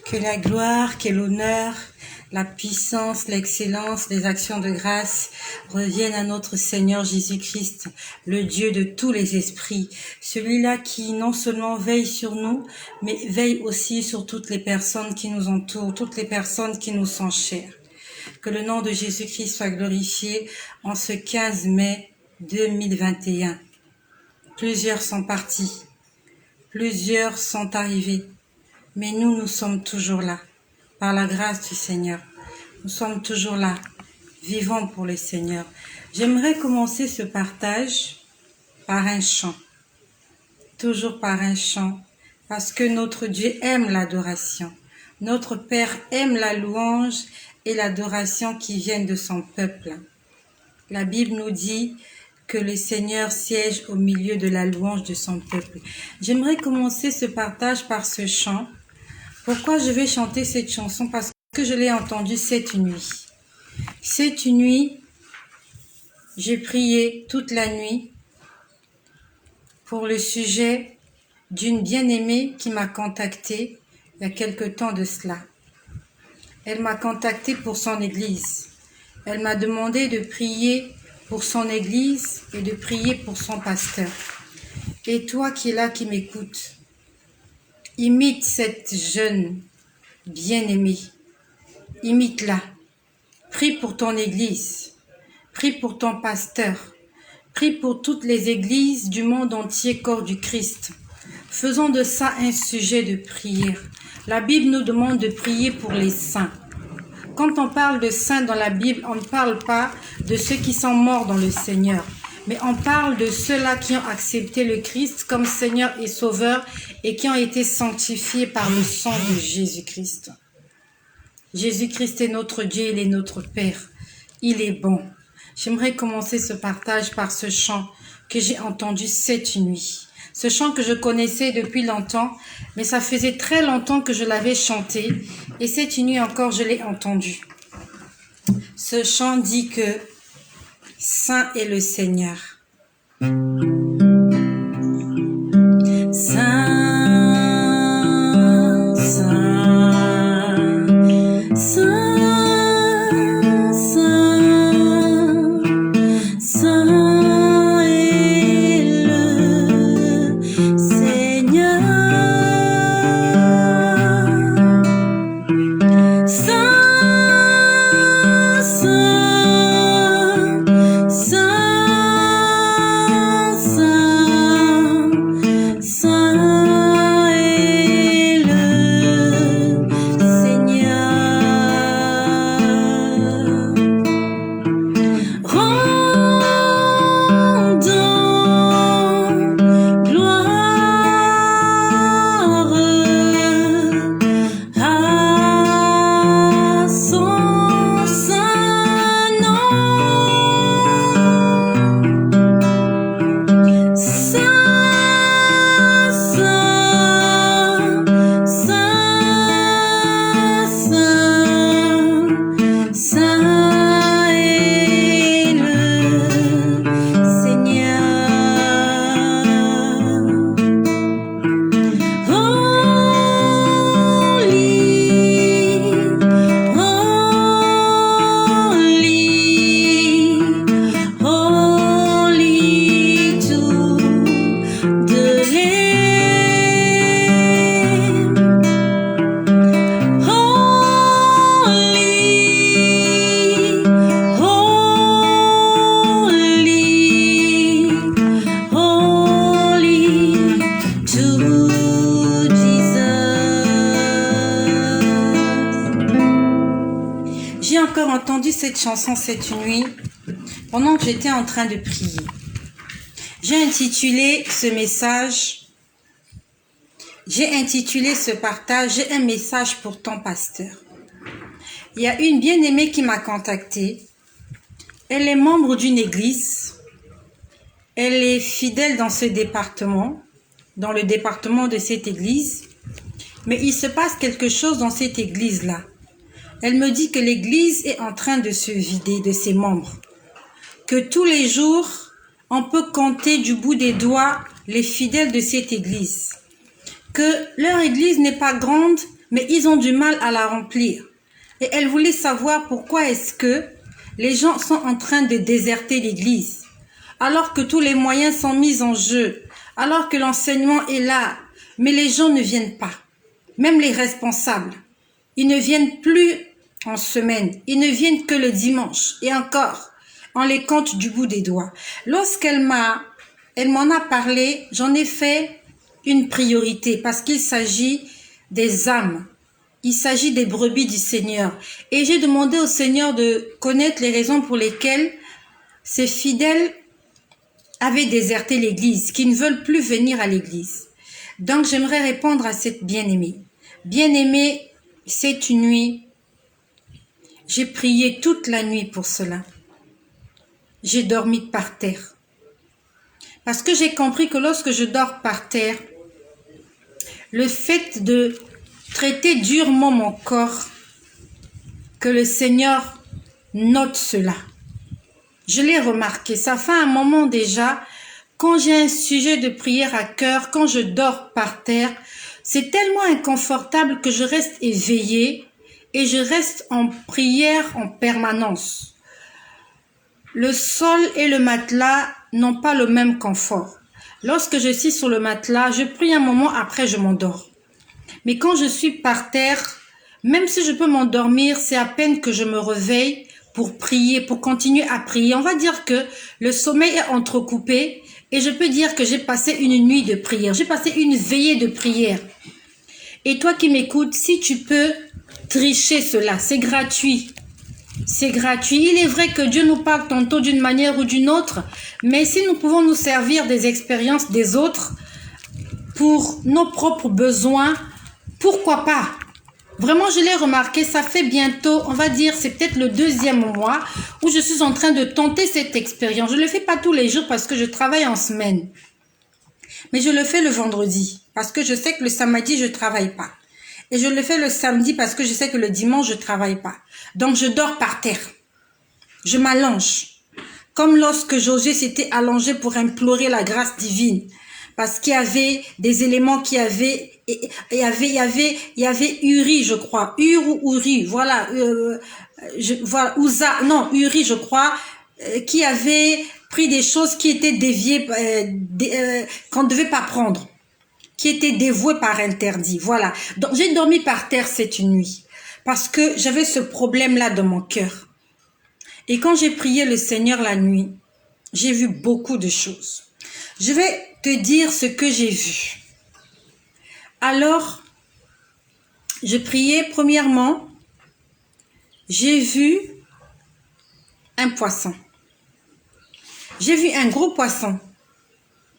Que la gloire, que l'honneur, la puissance, l'excellence, les actions de grâce reviennent à notre Seigneur Jésus-Christ, le Dieu de tous les esprits, celui-là qui non seulement veille sur nous, mais veille aussi sur toutes les personnes qui nous entourent, toutes les personnes qui nous sont chères. Que le nom de Jésus-Christ soit glorifié en ce 15 mai 2021. Plusieurs sont partis, plusieurs sont arrivés. Mais nous sommes toujours là, par la grâce du Seigneur. Nous sommes toujours là, vivons pour le Seigneur. J'aimerais commencer ce partage par un chant. Toujours par un chant, parce que notre Dieu aime l'adoration. Notre Père aime la louange et l'adoration qui viennent de son peuple. La Bible nous dit que le Seigneur siège au milieu de la louange de son peuple. J'aimerais commencer ce partage par ce chant. Pourquoi je vais chanter cette chanson? Parce que je l'ai entendue cette nuit. Cette nuit, j'ai prié toute la nuit pour le sujet d'une bien-aimée qui m'a contactée il y a quelque temps de cela. Elle m'a contactée pour son église. Elle m'a demandé de prier pour son église et de prier pour son pasteur. Et toi qui es là, qui m'écoutes, imite cette jeune bien-aimée. Imite-la. Prie pour ton église. Prie pour ton pasteur. Prie pour toutes les églises du monde entier, corps du Christ. Faisons de ça un sujet de prière. La Bible nous demande de prier pour les saints. Quand on parle de saints dans la Bible, on ne parle pas de ceux qui sont morts dans le Seigneur. Mais on parle de ceux-là qui ont accepté le Christ comme Seigneur et Sauveur et qui ont été sanctifiés par le sang de Jésus-Christ. Jésus-Christ est notre Dieu, il est notre Père. Il est bon. J'aimerais commencer ce partage par ce chant que j'ai entendu cette nuit. Ce chant que je connaissais depuis longtemps, mais ça faisait très longtemps que je l'avais chanté et cette nuit encore je l'ai entendu. Ce chant dit que Saint est le Seigneur. Saint, Saint, Saint, Saint, Saint est le Seigneur. Saint, J'ai encore entendu cette chanson cette nuit pendant que j'étais en train de prier. J'ai intitulé ce message, j'ai intitulé ce partage, j'ai un message pour ton pasteur. Il y a une bien-aimée qui m'a contactée. Elle est membre d'une église. Elle est fidèle dans ce département, dans le département de cette église. Mais il se passe quelque chose dans cette église-là. Elle me dit que l'église est en train de se vider de ses membres. Que tous les jours, on peut compter du bout des doigts les fidèles de cette église. Que leur église n'est pas grande, mais ils ont du mal à la remplir. Et elle voulait savoir pourquoi est-ce que les gens sont en train de déserter l'église, alors que tous les moyens sont mis en jeu, alors que l'enseignement est là, mais les gens ne viennent pas. Même les responsables, ils ne viennent plus en semaine, ils ne viennent que le dimanche, et encore, on les compte du bout des doigts. Lorsqu'elle m'en a parlé, j'en ai fait une priorité, parce qu'il s'agit des âmes. Il s'agit des brebis du Seigneur. Et j'ai demandé au Seigneur de connaître les raisons pour lesquelles ces fidèles avaient déserté l'église, qui ne veulent plus venir à l'église. Donc j'aimerais répondre à cette bien-aimée. Bien-aimée, cette nuit, j'ai prié toute la nuit pour cela. J'ai dormi par terre. Parce que j'ai compris que lorsque je dors par terre, le fait de traiter durement mon corps, que le Seigneur note cela. Je l'ai remarqué, ça fait un moment déjà, quand j'ai un sujet de prière à cœur, quand je dors par terre, c'est tellement inconfortable que je reste éveillée et je reste en prière en permanence. Le sol et le matelas n'ont pas le même confort. Lorsque je suis sur le matelas, je prie un moment, après je m'endors. Mais quand je suis par terre, même si je peux m'endormir, c'est à peine que je me réveille pour prier, pour continuer à prier. On va dire que le sommeil est entrecoupé et je peux dire que j'ai passé une nuit de prière. J'ai passé une veillée de prière. Et toi qui m'écoutes, si tu peux tricher cela, c'est gratuit. C'est gratuit. Il est vrai que Dieu nous parle tantôt d'une manière ou d'une autre, mais si nous pouvons nous servir des expériences des autres pour nos propres besoins, pourquoi pas? Vraiment, je l'ai remarqué, ça fait bientôt, on va dire, c'est peut-être le 2e mois où je suis en train de tenter cette expérience. Je ne le fais pas tous les jours parce que je travaille en semaine. Mais je le fais le vendredi parce que je sais que le samedi, je ne travaille pas. Et je le fais le samedi parce que je sais que le dimanche, je ne travaille pas. Donc, je dors par terre. Je m'allonge. Comme lorsque Josué s'était allongé pour implorer la grâce divine. Parce qu'il y avait des éléments il y avait Uri, je crois. Uri, voilà. Voilà, Uri, je crois, qui avait pris des choses qui étaient déviées, qu'on ne devait pas prendre. Qui étaient dévouées par interdit. Voilà. Donc, j'ai dormi par terre cette nuit. Parce que j'avais ce problème-là dans mon cœur. Et quand j'ai prié le Seigneur la nuit, j'ai vu beaucoup de choses. Je vais te dire ce que j'ai vu. Alors, je priais premièrement, j'ai vu un poisson. J'ai vu un gros poisson.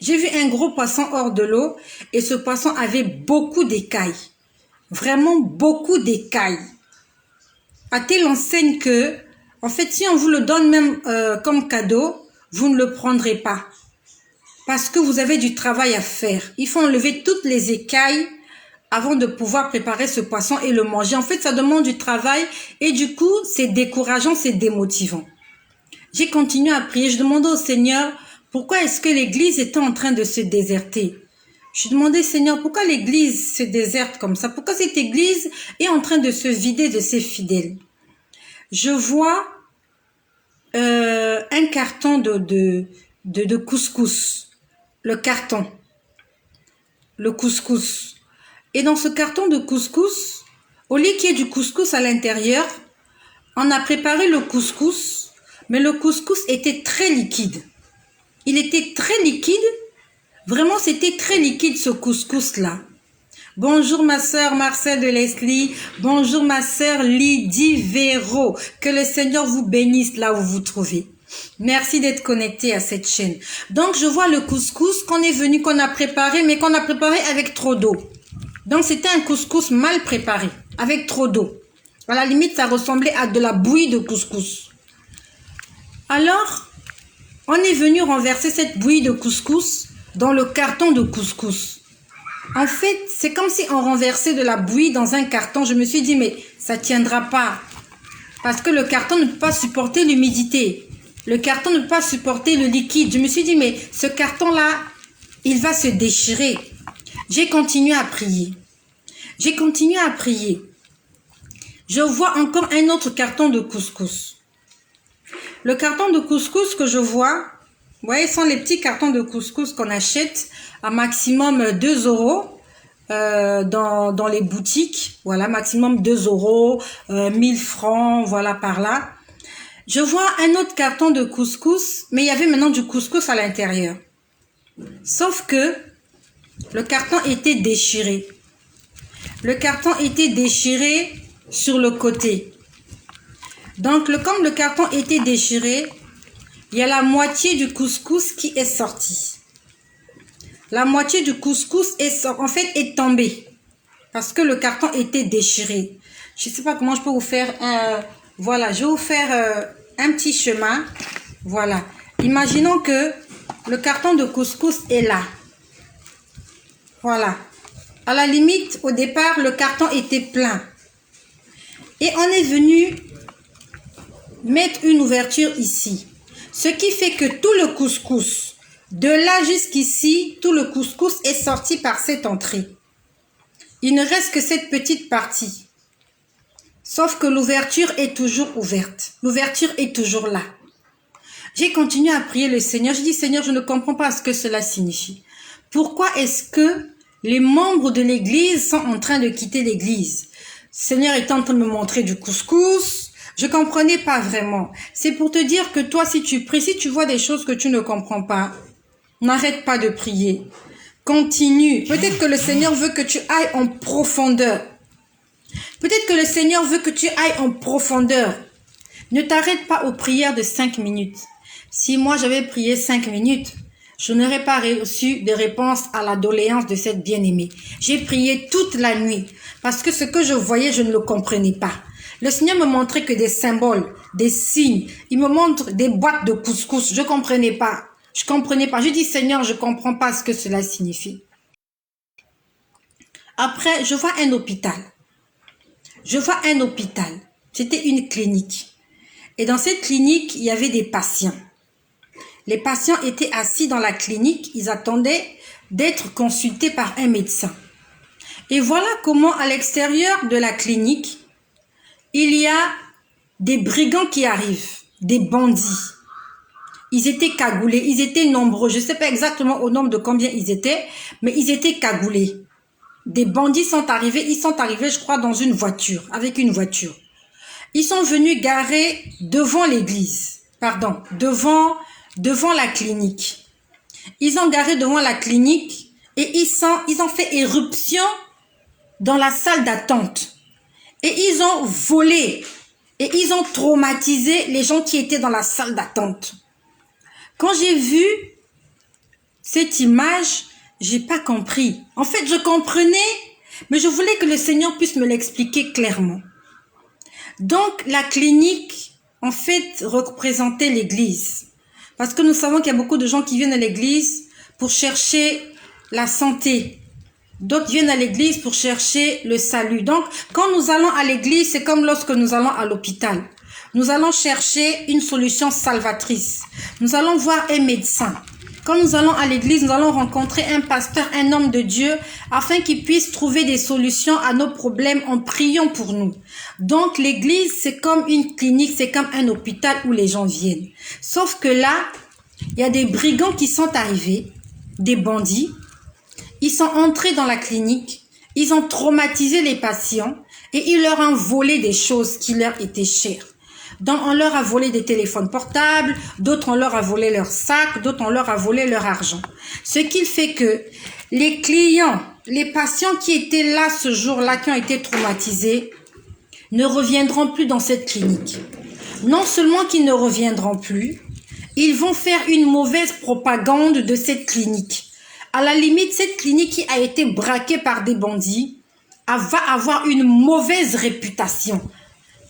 J'ai vu un gros poisson hors de l'eau et ce poisson avait beaucoup d'écailles. Vraiment beaucoup d'écailles. À telle enseigne que, en fait, si on vous le donne même comme cadeau, vous ne le prendrez pas. Parce que vous avez du travail à faire. Il faut enlever toutes les écailles avant de pouvoir préparer ce poisson et le manger. En fait, ça demande du travail et du coup, c'est décourageant, c'est démotivant. J'ai continué à prier. Je demandais au Seigneur, pourquoi est-ce que l'église était en train de se déserter? Je demandais, Seigneur, pourquoi l'église se déserte comme ça? Pourquoi cette église est en train de se vider de ses fidèles? Je vois un carton de couscous. Le carton. Le couscous. Et dans ce carton de couscous, au lieu qu'il y ait du couscous à l'intérieur, on a préparé le couscous, mais le couscous était très liquide. Il était très liquide. Vraiment, c'était très liquide ce couscous-là. Bonjour ma sœur Marcel de Leslie. Bonjour ma sœur Lydie Véro. Que le Seigneur vous bénisse là où vous vous trouvez. Merci d'être connecté à cette chaîne. Donc, je vois le couscous qu'on a préparé, mais qu'on a préparé avec trop d'eau. Donc, c'était un couscous mal préparé, avec trop d'eau. À la limite, ça ressemblait à de la bouillie de couscous. Alors, on est venu renverser cette bouillie de couscous dans le carton de couscous. En fait, c'est comme si on renversait de la bouillie dans un carton. Je me suis dit, mais ça ne tiendra pas. Parce que le carton ne peut pas supporter l'humidité. Le carton ne peut pas supporter le liquide. Je me suis dit, mais ce carton-là, il va se déchirer. J'ai continué à prier. J'ai continué à prier. Je vois encore un autre carton de couscous. Le carton de couscous que je vois, vous voyez, sont les petits cartons de couscous qu'on achète à maximum 2 euros dans les boutiques. Voilà, maximum 2 euros, 1000 francs, voilà par là. Je vois un autre carton de couscous, mais il y avait maintenant du couscous à l'intérieur. Sauf que le carton était déchiré. Le carton était déchiré sur le côté. Donc, comme le carton était déchiré, il y a la moitié du couscous qui est sortie. La moitié du couscous est tombée parce que le carton était déchiré. Je ne sais pas comment je peux vous faire voilà, je vais vous faire un petit chemin. Voilà. Imaginons que le carton de couscous est là. Voilà. À la limite, au départ, le carton était plein. Et on est venu mettre une ouverture ici. Ce qui fait que tout le couscous, de là jusqu'ici, tout le couscous est sorti par cette entrée. Il ne reste que cette petite partie. Sauf que l'ouverture est toujours ouverte. L'ouverture est toujours là. J'ai continué à prier le Seigneur. J'ai dit, Seigneur, je ne comprends pas ce que cela signifie. Pourquoi est-ce que les membres de l'église sont en train de quitter l'église? Le Seigneur est en train de me montrer du couscous. Je comprenais pas vraiment. C'est pour te dire que toi, si tu pries, si tu vois des choses que tu ne comprends pas, n'arrête pas de prier. Continue. Peut-être que le Seigneur veut que tu ailles en profondeur. Peut-être que le Seigneur veut que tu ailles en profondeur. Ne t'arrête pas aux prières de 5 minutes. Si moi j'avais prié 5 minutes, je n'aurais pas reçu de réponse à la doléance de cette bien-aimée. J'ai prié toute la nuit parce que ce que je voyais, je ne le comprenais pas. Le Seigneur me montrait que des symboles, des signes. Il me montre des boîtes de couscous. Je ne comprenais pas. Je comprenais pas. Je dis, Seigneur, je ne comprends pas ce que cela signifie. Après, je vois un hôpital. Je vois un hôpital. C'était une clinique. Et dans cette clinique, il y avait des patients. Les patients étaient assis dans la clinique. Ils attendaient d'être consultés par un médecin. Et voilà comment, à l'extérieur de la clinique, il y a des brigands qui arrivent, des bandits. Ils étaient cagoulés, ils étaient nombreux. Je ne sais pas exactement au nombre de combien ils étaient, mais ils étaient cagoulés. Des bandits sont arrivés, je crois, dans une voiture, avec une voiture. Ils sont venus garer devant l'église, devant la clinique. Ils ont garé devant la clinique et ils ont fait éruption dans la salle d'attente. Et ils ont volé et ils ont traumatisé les gens qui étaient dans la salle d'attente. Quand j'ai vu cette image, j'ai pas compris. En fait, je comprenais, mais je voulais que le Seigneur puisse me l'expliquer clairement. Donc, la clinique, en fait, représentait l'église. Parce que nous savons qu'il y a beaucoup de gens qui viennent à l'église pour chercher la santé. D'autres viennent à l'église pour chercher le salut. Donc, quand nous allons à l'église, c'est comme lorsque nous allons à l'hôpital. Nous allons chercher une solution salvatrice. Nous allons voir un médecin. Quand nous allons à l'église, nous allons rencontrer un pasteur, un homme de Dieu, afin qu'il puisse trouver des solutions à nos problèmes en priant pour nous. Donc, l'église, c'est comme une clinique, c'est comme un hôpital où les gens viennent. Sauf que là, il y a des brigands qui sont arrivés, des bandits. Ils sont entrés dans la clinique, ils ont traumatisé les patients et ils leur ont volé des choses qui leur étaient chères. Donc, on leur a volé des téléphones portables, d'autres on leur a volé leur sac, d'autres on leur a volé leur argent. Ce qui fait que les clients, les patients qui étaient là ce jour-là, qui ont été traumatisés, ne reviendront plus dans cette clinique. Non seulement qu'ils ne reviendront plus, ils vont faire une mauvaise propagande de cette clinique. À la limite, cette clinique qui a été braquée par des bandits va avoir une mauvaise réputation.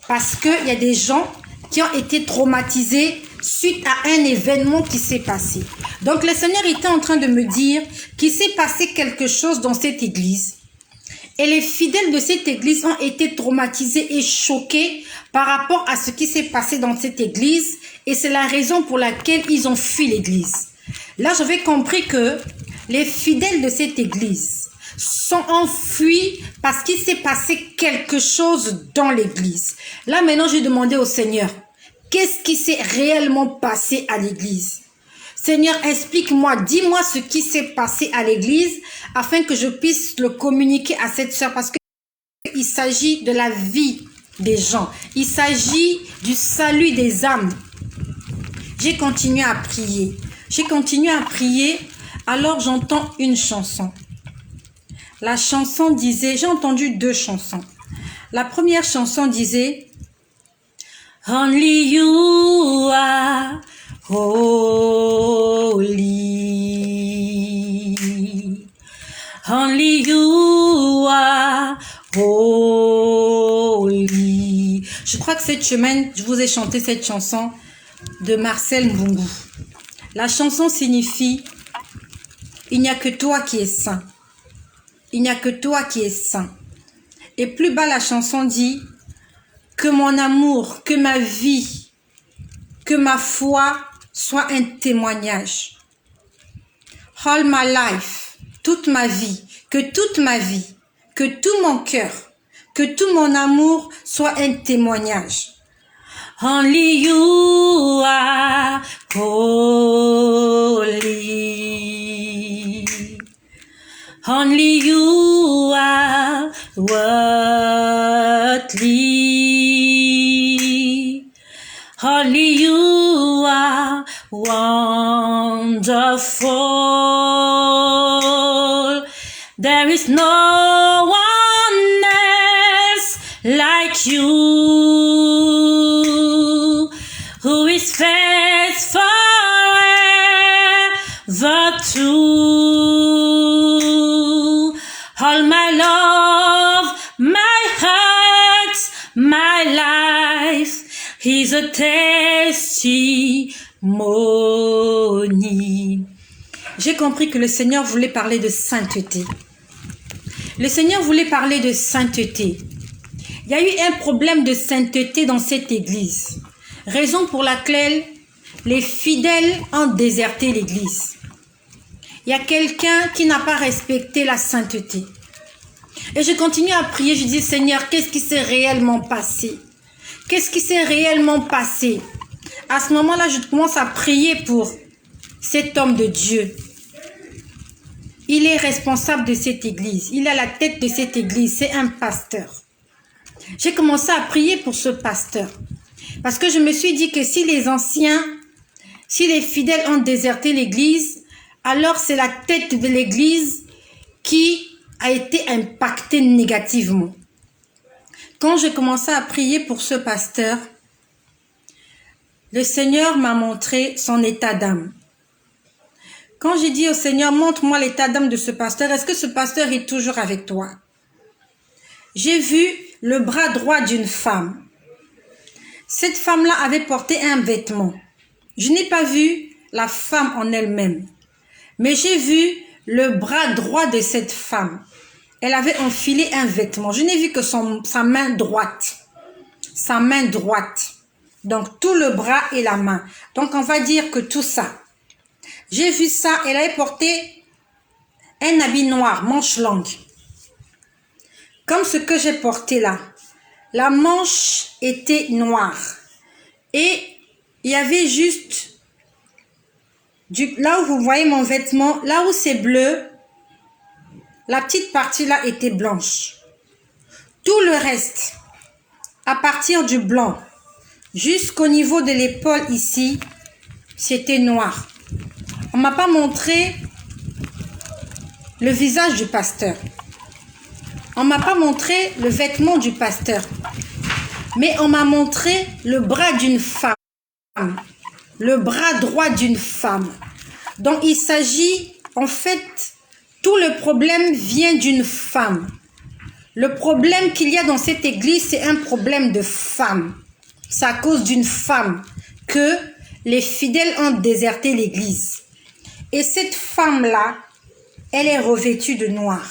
Parce qu'il y a des gens qui ont été traumatisés suite à un événement qui s'est passé. Donc, le Seigneur était en train de me dire qu'il s'est passé quelque chose dans cette église. Et les fidèles de cette église ont été traumatisés et choqués par rapport à ce qui s'est passé dans cette église. Et c'est la raison pour laquelle ils ont fui l'église. Là, j'avais compris que les fidèles de cette église sont enfuis parce qu'il s'est passé quelque chose dans l'église. Là, maintenant, j'ai demandé au Seigneur, qu'est-ce qui s'est réellement passé à l'église? Seigneur, explique-moi, dis-moi ce qui s'est passé à l'église afin que je puisse le communiquer à cette sœur parce qu'il s'agit de la vie des gens. Il s'agit du salut des âmes. J'ai continué à prier. J'ai continué à prier, alors j'entends une chanson. La chanson disait, j'ai entendu deux chansons. La première chanson disait, Only you are holy. Only you are holy. Je crois que cette semaine, je vous ai chanté cette chanson de Marcel Mbungu. La chanson signifie « Il n'y a que toi qui es saint. Il n'y a que toi qui es saint. » Et plus bas, la chanson dit « Que mon amour, que ma vie, que ma foi soit un témoignage. All my life, toute ma vie, que toute ma vie, que tout mon cœur, que tout mon amour soit un témoignage. Only you are holy. Only you are worthy. Only you are wonderful. There is no one else like you, who is faithful forever true. All my love, my heart, my life is a testimony. J'ai compris que le Seigneur voulait parler de sainteté. Le Seigneur voulait parler de sainteté. Il y a eu un problème de sainteté dans cette église. Raison pour laquelle les fidèles ont déserté l'église. Il y a quelqu'un qui n'a pas respecté la sainteté. Et je continue à prier, je dis Seigneur, qu'est-ce qui s'est réellement passé? Qu'est-ce qui s'est réellement passé? À ce moment-là, je commence à prier pour cet homme de Dieu. Il est responsable de cette église. Il est à la tête de cette église. C'est un pasteur. J'ai commencé à prier pour ce pasteur. Parce que je me suis dit que si les anciens, si les fidèles ont déserté l'église, alors c'est la tête de l'église qui a été impactée négativement. Quand j'ai commencé à prier pour ce pasteur, le Seigneur m'a montré son état d'âme. Quand j'ai dit au Seigneur, montre-moi l'état d'âme de ce pasteur, est-ce que ce pasteur est toujours avec toi? J'ai vu le bras droit d'une femme. Cette femme-là avait porté un vêtement. Je n'ai pas vu la femme en elle-même, mais j'ai vu le bras droit de cette femme. Elle avait enfilé un vêtement. Je n'ai vu que sa main droite. Sa main droite. Donc, tout le bras et la main. Donc, on va dire que tout ça. J'ai vu ça. Elle avait porté un habit noir, manche longue. Comme ce que j'ai porté là. La manche était noire. Et il y avait juste... là où vous voyez mon vêtement, là où c'est bleu, la petite partie là était blanche. Tout le reste, à partir du blanc, jusqu'au niveau de l'épaule ici, c'était noir. On m'a pas montré le visage du pasteur. On m'a pas montré le vêtement du pasteur. Mais on m'a montré le bras d'une femme. Le bras droit d'une femme. Donc il s'agit, en fait, tout le problème vient d'une femme. Le problème qu'il y a dans cette église, c'est un problème de femme. C'est à cause d'une femme que les fidèles ont déserté l'église. Et cette femme-là, elle est revêtue de noir.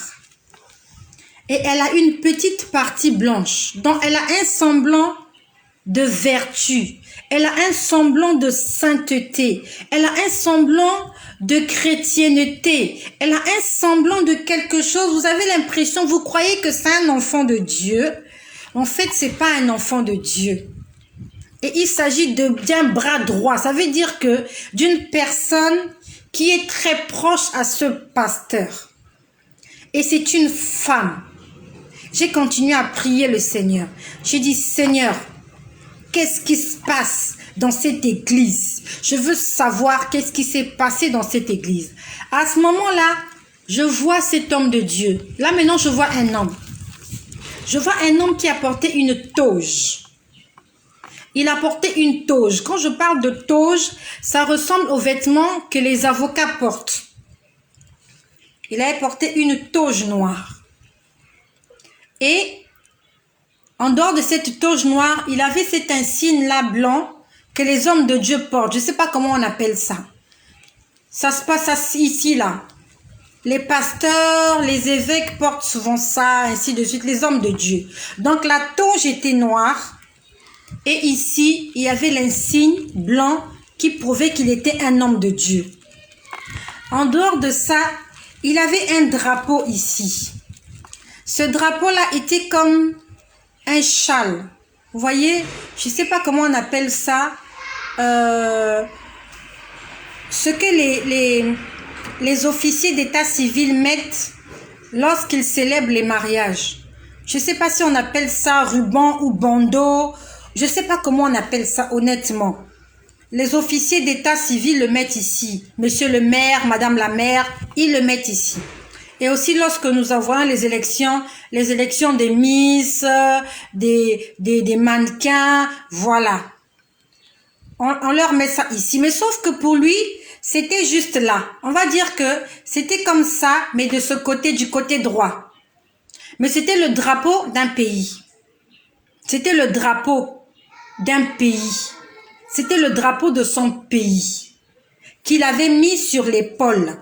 Et elle a une petite partie blanche. Donc elle a un semblant de vertu. Elle a un semblant de sainteté. Elle a un semblant de chrétienté. Elle a un semblant de quelque chose. Vous avez l'impression, vous croyez que c'est un enfant de Dieu. En fait, c'est pas un enfant de Dieu. Et il s'agit d'un bras droit. Ça veut dire que d'une personne qui est très proche à ce pasteur. Et c'est une femme. J'ai continué à prier le Seigneur. J'ai dit, Seigneur, qu'est-ce qui se passe dans cette église? Je veux savoir qu'est-ce qui s'est passé dans cette église. À ce moment-là, je vois cet homme de Dieu. Là, maintenant, je vois un homme. Je vois un homme qui a porté une toge. Il a porté une toge. Quand je parle de toge, ça ressemble aux vêtements que les avocats portent. Il avait porté une toge noire. Et en dehors de cette toge noire, il avait cet insigne-là blanc que les hommes de Dieu portent. Je ne sais pas comment on appelle ça. Ça se passe ici, là. Les pasteurs, les évêques portent souvent ça, ainsi de suite, les hommes de Dieu. Donc la toge était noire. Et ici, il y avait l'insigne blanc qui prouvait qu'il était un homme de Dieu. En dehors de ça, il avait un drapeau ici. Ce drapeau-là était comme un châle. Vous voyez, je ne sais pas comment on appelle ça. Ce que les officiers d'état civil mettent lorsqu'ils célèbrent les mariages. Je ne sais pas si on appelle ça ruban ou bandeau. Je ne sais pas comment on appelle ça, honnêtement. Les officiers d'état civil le mettent ici. Monsieur le maire, madame la maire, ils le mettent ici. Et aussi lorsque nous avons les élections des Miss, des mannequins, voilà. On leur met ça ici. Mais sauf que pour lui, c'était juste là. On va dire que c'était comme ça, mais de ce côté, du côté droit. Mais c'était le drapeau d'un pays. C'était le drapeau d'un pays. C'était le drapeau de son pays qu'il avait mis sur l'épaule.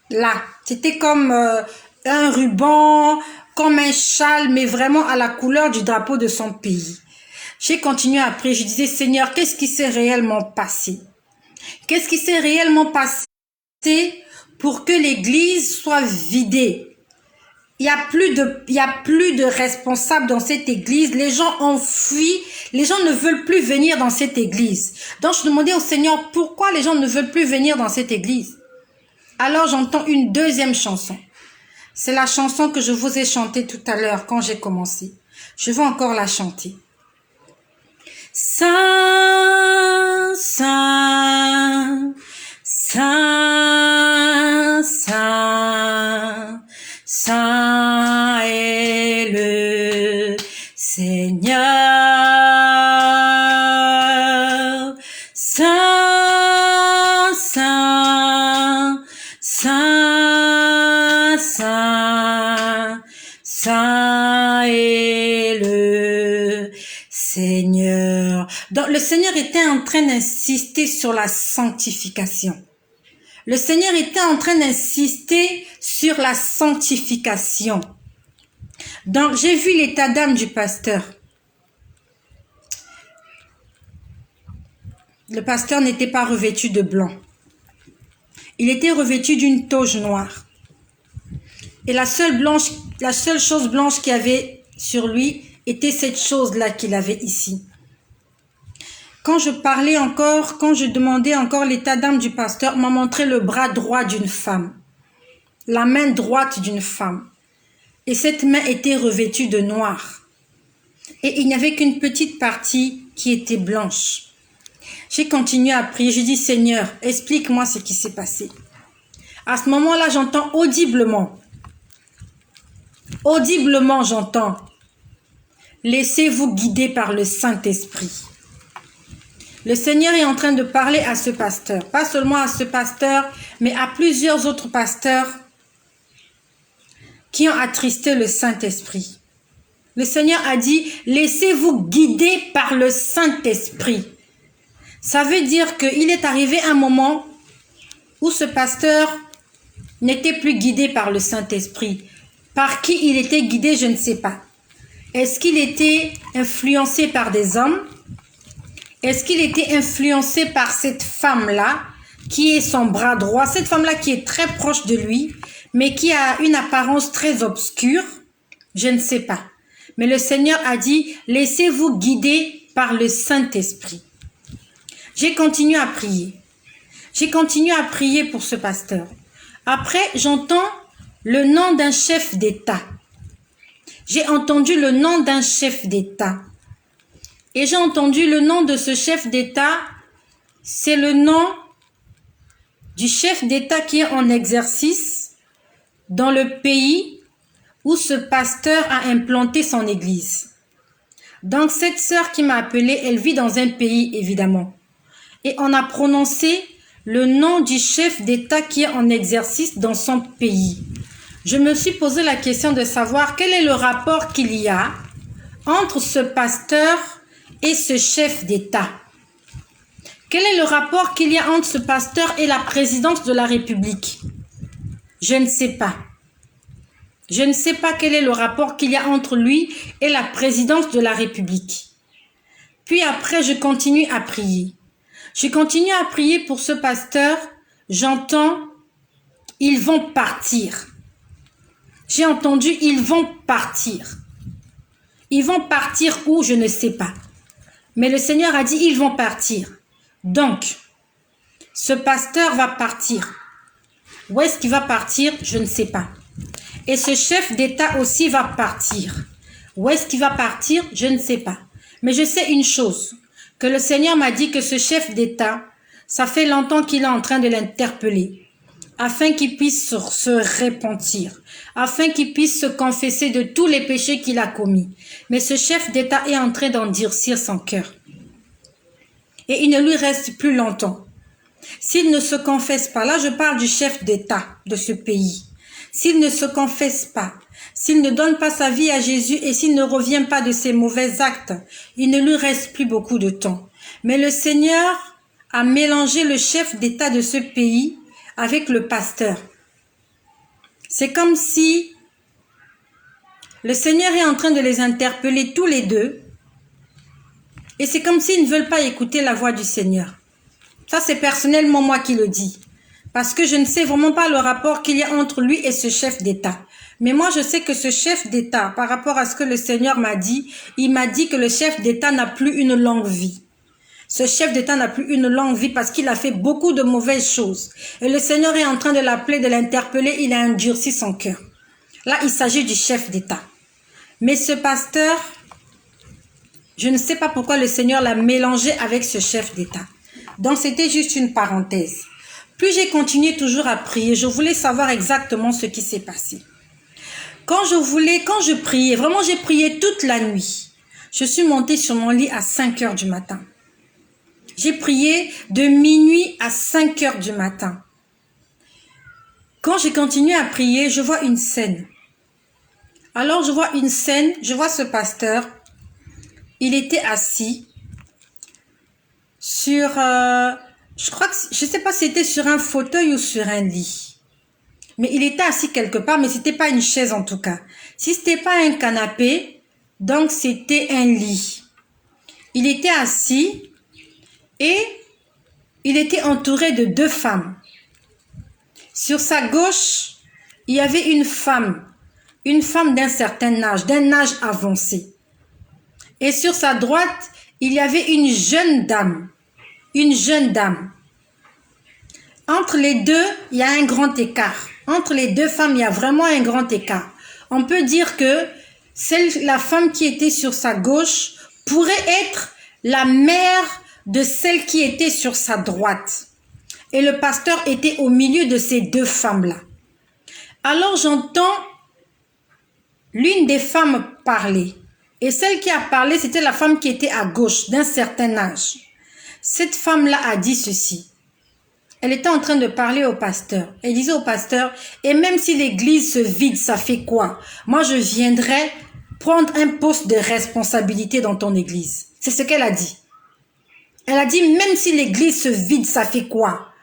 Là, c'était comme un ruban, comme un châle, mais vraiment à la couleur du drapeau de son pays. J'ai continué à prier. Je disais, Seigneur, qu'est-ce qui s'est réellement passé? Qu'est-ce qui s'est réellement passé pour que l'église soit vidée? Il y a plus de responsables dans cette église. Les gens ont fui. Les gens ne veulent plus venir dans cette église. Donc, je demandais au Seigneur, pourquoi les gens ne veulent plus venir dans cette église? Alors, j'entends une deuxième chanson. C'est la chanson que je vous ai chantée tout à l'heure quand j'ai commencé. Je vais encore la chanter. Saint, Saint, Saint, Saint, Saint est le Seigneur. Saint, Saint, Saint, Saint, Saint est le Seigneur. Donc le Seigneur était en train d'insister sur la sanctification. Le Seigneur était en train d'insister sur la sanctification. Donc, j'ai vu l'état d'âme du pasteur. Le pasteur n'était pas revêtu de blanc. Il était revêtu d'une toge noire. Et la seule chose blanche qu'il y avait sur lui était cette chose-là qu'il avait ici. Quand je parlais encore, quand je demandais encore l'état d'âme du pasteur, on m'a montré le bras droit d'une femme, la main droite d'une femme. Et cette main était revêtue de noir. Et il n'y avait qu'une petite partie qui était blanche. J'ai continué à prier, j'ai dit, Seigneur, explique-moi ce qui s'est passé. À ce moment-là, j'entends audiblement, j'entends, laissez-vous guider par le Saint-Esprit. Le Seigneur est en train de parler à ce pasteur, pas seulement à ce pasteur, mais à plusieurs autres pasteurs qui ont attristé le Saint-Esprit. Le Seigneur a dit, laissez-vous guider par le Saint-Esprit. Ça veut dire qu'il est arrivé un moment où ce pasteur n'était plus guidé par le Saint-Esprit. Par qui il était guidé, je ne sais pas. Est-ce qu'il était influencé par des hommes? Est-ce qu'il était influencé par cette femme-là qui est son bras droit, cette femme-là qui est très proche de lui, mais qui a une apparence très obscure, je ne sais pas. Mais le Seigneur a dit, laissez-vous guider par le Saint-Esprit. J'ai continué à prier. J'ai continué à prier pour ce pasteur. Après, j'entends le nom d'un chef d'État. J'ai entendu le nom d'un chef d'État. Et j'ai entendu le nom de ce chef d'État, c'est le nom du chef d'État qui est en exercice dans le pays où ce pasteur a implanté son église. Donc cette sœur qui m'a appelée, elle vit dans un pays évidemment. Et on a prononcé le nom du chef d'État qui est en exercice dans son pays. Je me suis posé la question de savoir quel est le rapport qu'il y a entre ce pasteur et ce chef d'État. Quel est le rapport qu'il y a entre ce pasteur et la présidence de la République? Je ne sais pas. Je ne sais pas quel est le rapport qu'il y a entre lui et la présidence de la République. Puis après, je continue à prier. Je continue à prier pour ce pasteur. J'entends, ils vont partir. J'ai entendu, ils vont partir. Ils vont partir où, je ne sais pas. Mais le Seigneur a dit, ils vont partir. Donc, ce pasteur va partir. Où est-ce qu'il va partir? Je ne sais pas. Et ce chef d'État aussi va partir. Où est-ce qu'il va partir? Je ne sais pas. Mais je sais une chose, que le Seigneur m'a dit que ce chef d'État, ça fait longtemps qu'il est en train de l'interpeller, afin qu'il puisse se repentir, afin qu'il puisse se confesser de tous les péchés qu'il a commis. Mais ce chef d'État est en train d'endurcir son cœur. Et il ne lui reste plus longtemps. S'il ne se confesse pas, là je parle du chef d'État de ce pays, s'il ne se confesse pas, s'il ne donne pas sa vie à Jésus et s'il ne revient pas de ses mauvais actes, il ne lui reste plus beaucoup de temps. Mais le Seigneur a mélangé le chef d'État de ce pays avec le pasteur. C'est comme si le Seigneur est en train de les interpeller tous les deux et c'est comme s'ils ne veulent pas écouter la voix du Seigneur. Ça, c'est personnellement moi qui le dis. Parce que je ne sais vraiment pas le rapport qu'il y a entre lui et ce chef d'État. Mais moi, je sais que ce chef d'État, par rapport à ce que le Seigneur m'a dit, il m'a dit que le chef d'État n'a plus une longue vie. Ce chef d'État n'a plus une longue vie parce qu'il a fait beaucoup de mauvaises choses. Et le Seigneur est en train de l'appeler, de l'interpeller, il a endurci son cœur. Là, il s'agit du chef d'État. Mais ce pasteur, je ne sais pas pourquoi le Seigneur l'a mélangé avec ce chef d'État. Donc, c'était juste une parenthèse. Puis j'ai continué toujours à prier. Je voulais savoir exactement ce qui s'est passé. Quand je priais, vraiment j'ai prié toute la nuit. Je suis montée sur mon lit à 5 heures du matin. J'ai prié de minuit à 5 heures du matin. Quand j'ai continué à prier, je vois une scène. Alors je vois une scène, je vois ce pasteur. Il était assis sur... je sais pas si c'était sur un fauteuil ou sur un lit. Mais il était assis quelque part, mais c'était pas une chaise en tout cas. Si c'était pas un canapé, donc c'était un lit. Il était assis et il était entouré de 2 femmes. Sur sa gauche, il y avait une femme d'un certain âge, d'un âge avancé. Et sur sa droite, il y avait une jeune dame. Une jeune dame. Entre les deux, il y a un grand écart. Entre les 2 femmes, il y a vraiment un grand écart. On peut dire que la femme qui était sur sa gauche pourrait être la mère de celle qui était sur sa droite. Et le pasteur était au milieu de ces 2 femmes-là. Alors j'entends l'une des femmes parler. Et celle qui a parlé, c'était la femme qui était à gauche, d'un certain âge. Cette femme-là a dit ceci. Elle était en train de parler au pasteur. Elle disait au pasteur, et même si l'église se vide, ça fait quoi? Moi, je viendrai prendre un poste de responsabilité dans ton église. C'est ce qu'elle a dit. Elle a dit, même si l'église se vide, ça fait quoi?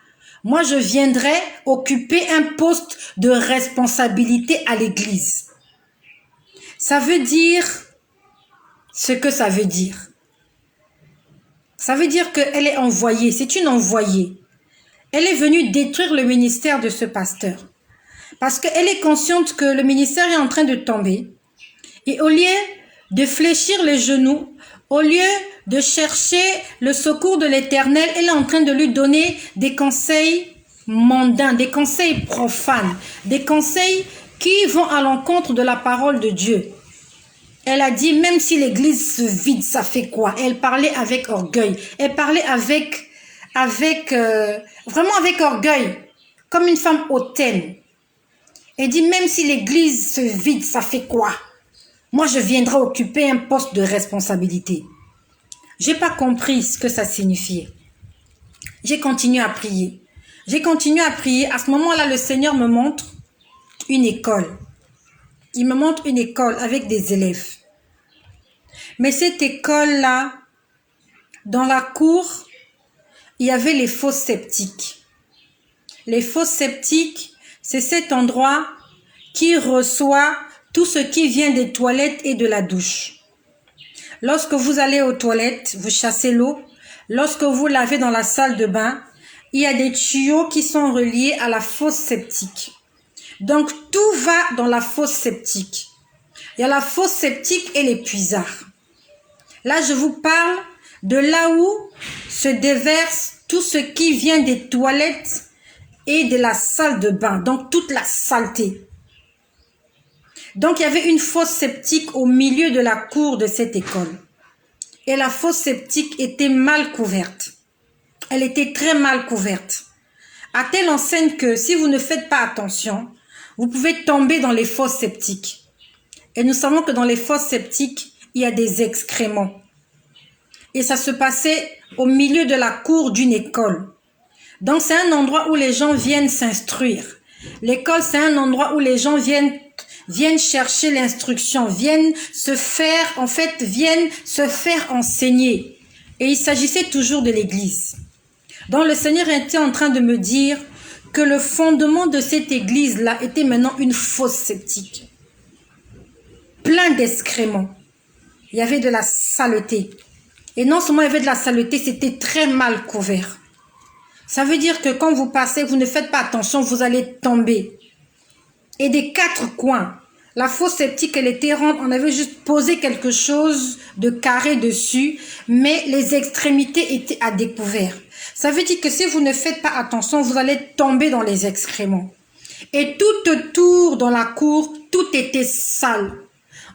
Moi, je viendrai occuper un poste de responsabilité à l'église. Ça veut dire ce que ça veut dire. Ça veut dire qu'elle est envoyée. C'est une envoyée. Elle est venue détruire le ministère de ce pasteur. Parce qu'elle est consciente que le ministère est en train de tomber. Et au lieu de fléchir les genoux, au lieu de chercher le secours de l'Éternel, elle est en train de lui donner des conseils mondains, des conseils profanes, des conseils qui vont à l'encontre de la parole de Dieu. Elle a dit, même si l'église se vide, ça fait quoi? Elle parlait avec orgueil. Elle parlait vraiment avec orgueil, comme une femme hautaine. Elle dit, même si l'église se vide, ça fait quoi? Moi, je viendrai occuper un poste de responsabilité. J'ai pas compris ce que ça signifiait. J'ai continué à prier. J'ai continué à prier. À ce moment-là, le Seigneur me montre une école. Il me montre une école avec des élèves. Mais cette école-là, dans la cour, il y avait les faux sceptiques. Les faux sceptiques, c'est cet endroit qui reçoit tout ce qui vient des toilettes et de la douche. Lorsque vous allez aux toilettes, vous chassez l'eau. Lorsque vous lavez dans la salle de bain, il y a des tuyaux qui sont reliés à la fosse septique. Donc, tout va dans la fosse septique. Il y a la fosse septique et les puisards. Là, je vous parle de là où se déverse tout ce qui vient des toilettes et de la salle de bain. Donc, toute la saleté. Donc, il y avait une fosse septique au milieu de la cour de cette école. Et la fosse septique était mal couverte. Elle était très mal couverte. À telle enseigne que si vous ne faites pas attention, vous pouvez tomber dans les fosses septiques. Et nous savons que dans les fosses septiques, il y a des excréments. Et ça se passait au milieu de la cour d'une école. Donc, c'est un endroit où les gens viennent s'instruire. L'école, c'est un endroit où les gens viennent chercher l'instruction, viennent se faire enseigner. Et il s'agissait toujours de l'église. Donc, le Seigneur était en train de me dire que le fondement de cette église-là était maintenant une fosse septique. Plein d'excréments. Il y avait de la saleté. Et non seulement il y avait de la saleté, c'était très mal couvert. Ça veut dire que quand vous passez, vous ne faites pas attention, vous allez tomber. Et des quatre coins, la fosse septique, elle était ronde, on avait juste posé quelque chose de carré dessus, mais les extrémités étaient à découvert. Ça veut dire que si vous ne faites pas attention, vous allez tomber dans les excréments. Et tout autour dans la cour, tout était sale.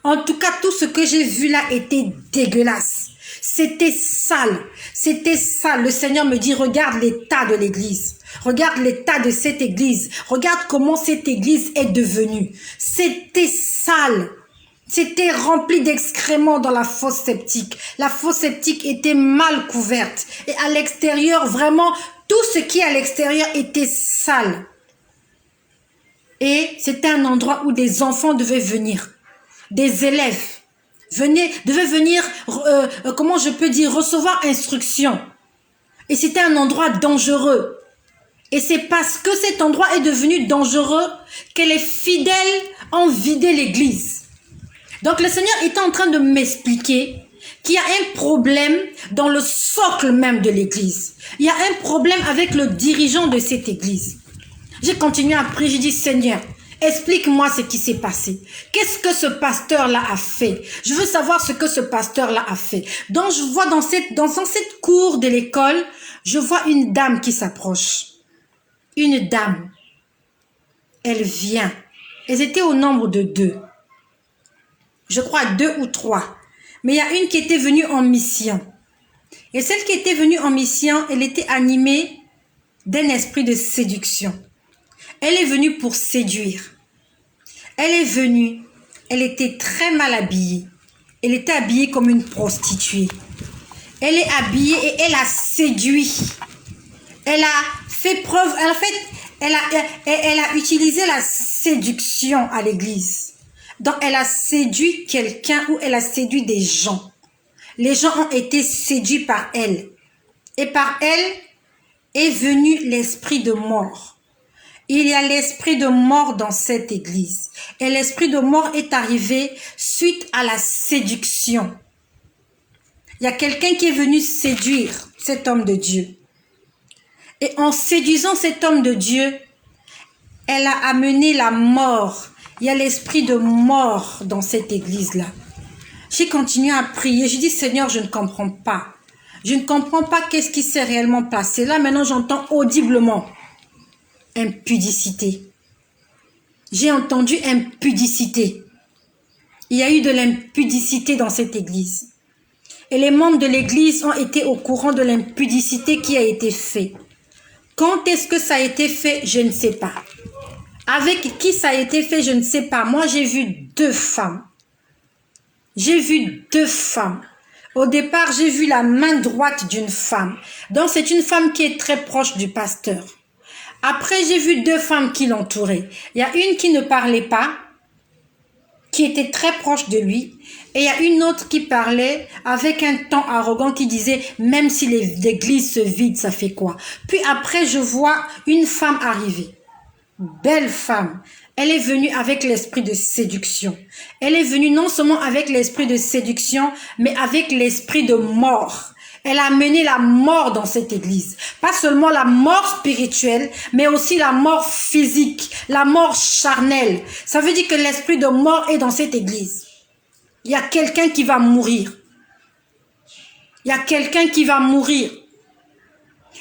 En tout cas, tout ce que j'ai vu là était dégueulasse. C'était sale. C'était sale. Le Seigneur me dit, regarde l'état de l'église. Regarde l'état de cette église. Regarde comment cette église est devenue. C'était sale. C'était rempli d'excréments dans la fosse septique. La fosse septique était mal couverte. Et à l'extérieur, vraiment, tout ce qui est à l'extérieur était sale. Et c'était un endroit où des enfants devaient venir. Des élèves devaient venir, comment je peux dire, recevoir instruction. Et c'était un endroit dangereux. Et c'est parce que cet endroit est devenu dangereux que les fidèles ont vidé l'église. Donc le Seigneur était en train de m'expliquer qu'il y a un problème dans le socle même de l'église. Il y a un problème avec le dirigeant de cette église. J'ai continué à prier, j'ai dit, Seigneur, explique-moi ce qui s'est passé. Qu'est-ce que ce pasteur-là a fait? Je veux savoir ce que ce pasteur-là a fait. Donc, je vois dans cette cour de l'école, je vois une dame qui s'approche. Une dame. Elle vient. Elles étaient au nombre de 2. Je crois 2 ou 3. Mais il y a une qui était venue en mission. Et celle qui était venue en mission, elle était animée d'un esprit de séduction. Elle est venue pour séduire. Elle est venue, elle était très mal habillée. Elle était habillée comme une prostituée. Elle est habillée et elle a séduit. Elle a fait preuve, en fait, elle a utilisé la séduction à l'église. Donc, elle a séduit quelqu'un ou elle a séduit des gens. Les gens ont été séduits par elle. Et par elle est venu l'esprit de mort. Il y a l'esprit de mort dans cette église. Et l'esprit de mort est arrivé suite à la séduction. Il y a quelqu'un qui est venu séduire cet homme de Dieu. Et en séduisant cet homme de Dieu, elle a amené la mort. Il y a l'esprit de mort dans cette église-là. J'ai continué à prier. J'ai dit, Seigneur, je ne comprends pas. Je ne comprends pas qu'est-ce qui s'est réellement passé. Là, maintenant, j'entends audiblement impudicité. J'ai entendu impudicité. Il y a eu de l'impudicité dans cette église. Et les membres de l'église ont été au courant de l'impudicité qui a été faite. Quand est-ce que ça a été fait? Je ne sais pas. Avec qui ça a été fait? Je ne sais pas. Moi, j'ai vu 2 femmes. J'ai vu 2 femmes. Au départ, j'ai vu la main droite d'une femme. Donc, c'est une femme qui est très proche du pasteur. Après, j'ai vu 2 femmes qui l'entouraient. Il y a une qui ne parlait pas, qui était très proche de lui. Et il y a une autre qui parlait avec un ton arrogant qui disait, même si l'église se vide, ça fait quoi? Puis après, je vois une femme arriver. Belle femme. Elle est venue avec l'esprit de séduction. Elle est venue non seulement avec l'esprit de séduction, mais avec l'esprit de mort. Elle a amené la mort dans cette église. Pas seulement la mort spirituelle, mais aussi la mort physique, la mort charnelle. Ça veut dire que l'esprit de mort est dans cette église. Il y a quelqu'un qui va mourir. Il y a quelqu'un qui va mourir.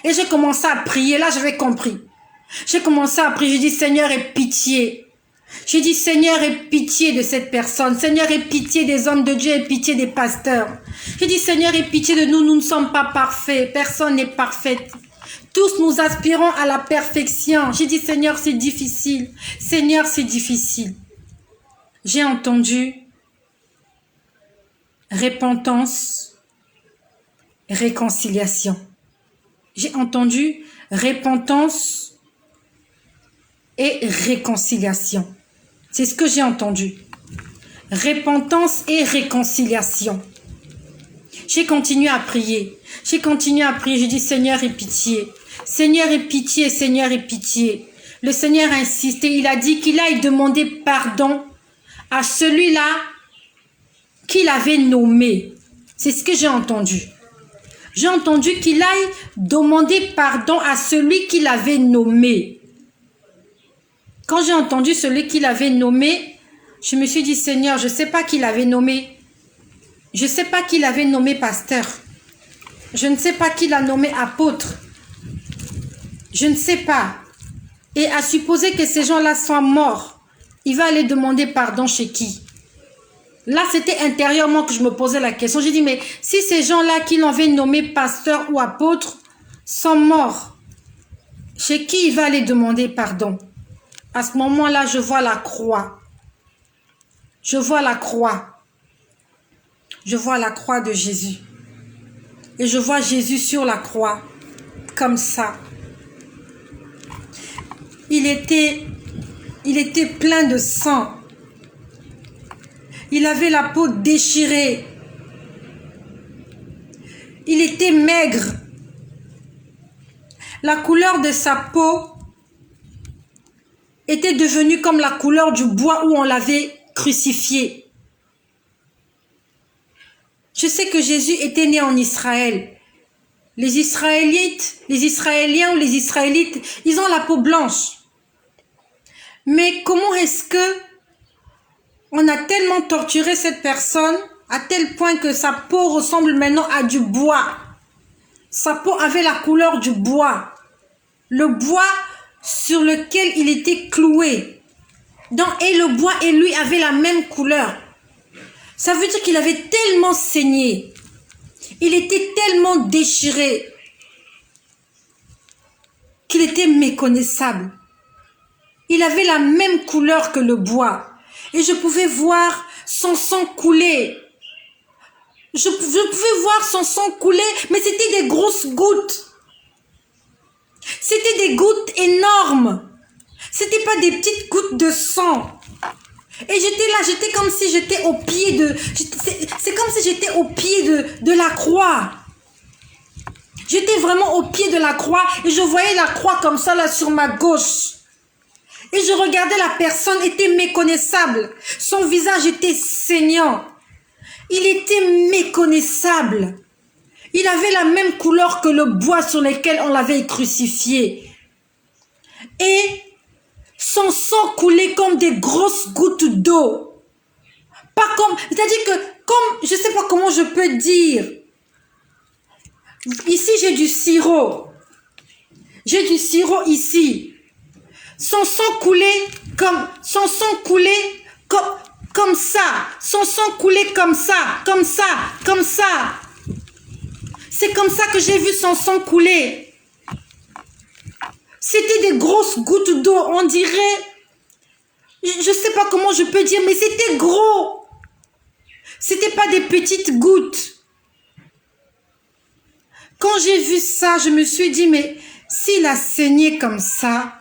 Et j'ai commencé à prier. Là, j'avais compris. J'ai commencé à prier. J'ai dit, Seigneur, aie pitié. J'ai dit, Seigneur, aie pitié de cette personne. Seigneur, aie pitié des hommes de Dieu, aie pitié des pasteurs. J'ai dit, Seigneur, aie pitié de nous. Nous ne sommes pas parfaits. Personne n'est parfaite. Tous nous aspirons à la perfection. J'ai dit, Seigneur, c'est difficile. Seigneur, c'est difficile. J'ai entendu repentance, réconciliation. J'ai entendu repentance et réconciliation. C'est ce que j'ai entendu. Repentance et réconciliation. J'ai continué à prier. J'ai continué à prier. J'ai dit, Seigneur, aie pitié. Seigneur, aie pitié. Seigneur, aie pitié. Le Seigneur a insisté. Il a dit qu'il aille demander pardon à celui-là qu'il avait nommé. C'est ce que j'ai entendu. J'ai entendu qu'il aille demander pardon à celui qu'il avait nommé. Quand j'ai entendu celui qu'il avait nommé, je me suis dit, Seigneur, je ne sais pas qui l'avait nommé. Je ne sais pas qui l'avait nommé pasteur. Je ne sais pas qui l'a nommé apôtre. Je ne sais pas. Et à supposer que ces gens-là soient morts, il va aller demander pardon chez qui? Là, c'était intérieurement que je me posais la question. J'ai dit, mais si ces gens-là qui l'avaient nommé pasteur ou apôtre sont morts, chez qui il va aller demander pardon? À ce moment-là, je vois la croix. Je vois la croix. Je vois la croix de Jésus. Et je vois Jésus sur la croix, comme ça. Il était plein de sang. Il avait la peau déchirée. Il était maigre. La couleur de sa peau était devenue comme la couleur du bois où on l'avait crucifié. Je sais que Jésus était né en Israël. Les Israéliens ou les Israélites, ils ont la peau blanche. Mais comment est-ce que on a tellement torturé cette personne à tel point que sa peau ressemble maintenant à du bois? Sa peau avait la couleur du bois. Le bois sur lequel il était cloué. Et le bois et lui avaient la même couleur. Ça veut dire qu'il avait tellement saigné. Il était tellement déchiré qu'il était méconnaissable. Il avait la même couleur que le bois. Et je pouvais voir son sang couler. Je pouvais voir son sang couler, mais c'était des grosses gouttes. C'était des gouttes énormes. C'était pas des petites gouttes de sang. Et j'étais là, j'étais comme si j'étais au pied de... C'est comme si j'étais au pied de la croix. J'étais vraiment au pied de la croix et je voyais la croix comme ça là sur ma gauche. Et je regardais la personne, était méconnaissable. Son visage était saignant. Il était méconnaissable. Il avait la même couleur que le bois sur lequel on l'avait crucifié. Et son sang coulait comme des grosses gouttes d'eau. Pas comme, c'est-à-dire que, comme, je ne sais pas comment je peux dire. Ici, j'ai du sirop. J'ai du sirop ici. Son sang coulait comme ça. Son sang coulait comme ça, comme ça, comme ça. C'est comme ça que j'ai vu son sang couler. C'était des grosses gouttes d'eau, on dirait, je ne sais pas comment je peux dire, mais c'était gros. C'était pas des petites gouttes. Quand j'ai vu ça, je me suis dit, mais s'il a saigné comme ça,